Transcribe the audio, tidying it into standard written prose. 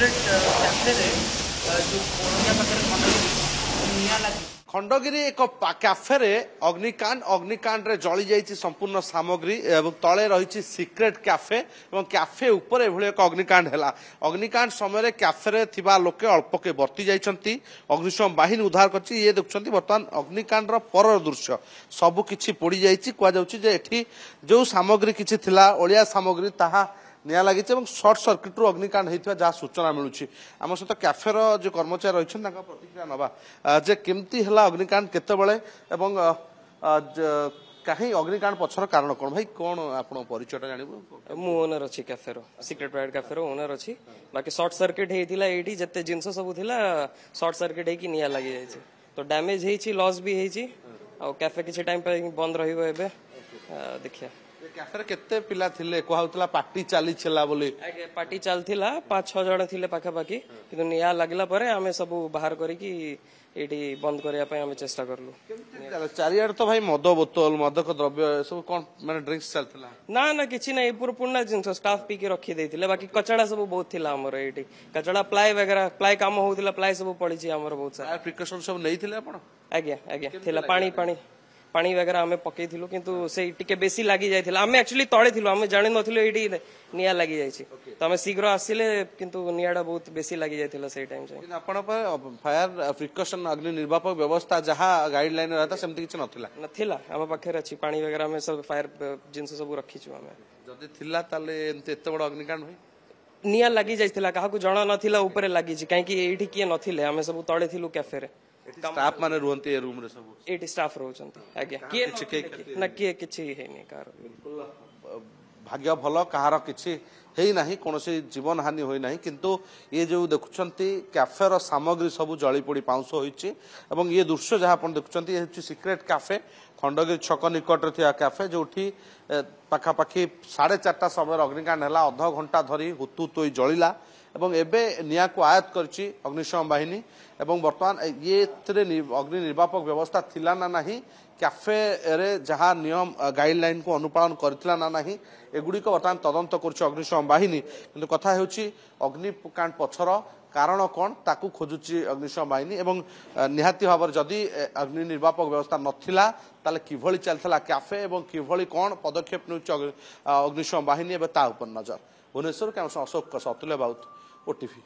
Secrete cafe रे जो corona पाखे निया लगी खंडगिरी एक कैफे अग्निकांड रे जली जाइए संपूर्ण सामग्री तले रही सिक्रेट कैफे और कैफे ऊपर एभली एक अग्निकांड है। अग्निकांड समय कैफे थिबा लोके अल्प के बर्ती जाइछंती। अग्निशम बाहिनी उद्धार करछि। ये देखुछंती वर्तमान अग्निकांड पर दृश्य सबु किछि पोड़ी जाइछि। कुआ जाउछि जे एठी जो सामग्री किछि थिला ओलिया सामग्री ताहा निया लगी सर्ट सर्किट रु अग्निकांड होता जहाँ सूचना मिलूँ। आम सहित कैफेर जो कर्मचारी रही प्रतिक्रिया नवा जे केमती है अग्निकांड केतबेले एवं कहीं अग्निकांड पछर कारण कौन भाई कौन आप परिचय जानव मु ओनर अच्छी कैफेर सिक्रेट प्राइवेट कैफेर ओनर अच्छी बाकी सर्ट सर्किट होता ये जिते जिनस सब थिला सर्ट सर्किट होगी निया लगी जाइए तो डैमेज होती लॉस भी होती कैफे किसी टाइम पे बंद रहिबो एबे देखिए कैफे केते पिला थिले कहउतला पार्टी चली छला बोली पार्टी चलथिला 5-6 जण थिले पाखापाखी किंतु निया लागला परे आमे सब बाहर करी कि एटी बंद करिया पय आमे चेष्टा करलु। चारियाड तो भाई मद बोतल मदक द्रव्य सब कोन माने ड्रिंक्स चलथिला ना ना किछि नै पूर्ण जिंस स्टाफ पी के रखी देथिले बाकी कचड़ा सब बहुत थिला हमर एटी कचड़ा प्लाई वगैरह प्लाई काम होउतिला प्लाई सब पड़ी छी हमर बहुत सारा प्रिकॉशन सब नै थिले आपण आज्ञा आज्ञा थिला पानी वगैरह आमे पकई थिलु किंतु से टिके बेसी लागी जायथिला आमे एक्चुअली तळे थिलु आमे जानि नथिलु एडी निया लागी जायछि तो आमे शीघ्र आसिले किंतु नियाडा बहुत बेसी लागी जायथिला से टाइम से आपण पर फायर प्रिकॉशन अग्नि निर्वापक व्यवस्था जहां गाइडलाइन रहता सेमति किछ नथिला नथिला आमे पाखे अछि पानी वगैरह में सब फायर जिंस सब रखी छु आमे जदी थिला ताले एते बड़ अग्निकांड होई निया लागी जायथिला काहा को जणा नथिला ऊपर लागी छि काहे कि एठी किए नथिले आमे सब तळे थिलु कैफे रे स्टाफ माने रुहंती ए रूम रे सब एटी स्टाफ रहउचंती आज्ञा किए ना किए किछि हे नै कार बिल्कुल भाग्य भल कहार किछि हेई नाही कोनोसी जीवन हानि होई नाही किंतु ये जो देखुचंती कैफेर सामग्री सब जली पोड़ी पाउंस होईची एवं ये दृश्य जहां आपण देखुचंती ये सिक्रेट कैफे खंडगिरी छक निकट रे थिया कैफे जोठी पाखापाखी 4:30 समय अग्निकांड है अध घंटा धरी हुतु तोई जलिला एवं एबे निया को आयत करछि अग्निशम बाहिनी एवं वर्तमान ये अग्नि निर्वापक व्यवस्था थिला ना नाही कैफे रे जहां नियम गाइडलाइन को अनुपालन करथिला ना नाही एगुडी को वर्तमान तदंत करछि अग्निशम बाहिनी किंतु कथा हेउछि अग्निकांड पछर कारण कौन ताकू खोजुची अग्निशम बाहिनी एवं निहाती भाव जदि अग्नि निर्वापक व्यवस्था नथिला ताले किभଳି चलथला कैफे एवं किभଳି कौन पदक्षेप नेउछि अग्निशम बाहिनी एबे ता उपर नजर भुवनेश्वर के अशोक अतुल्य बाउत ओटीवी।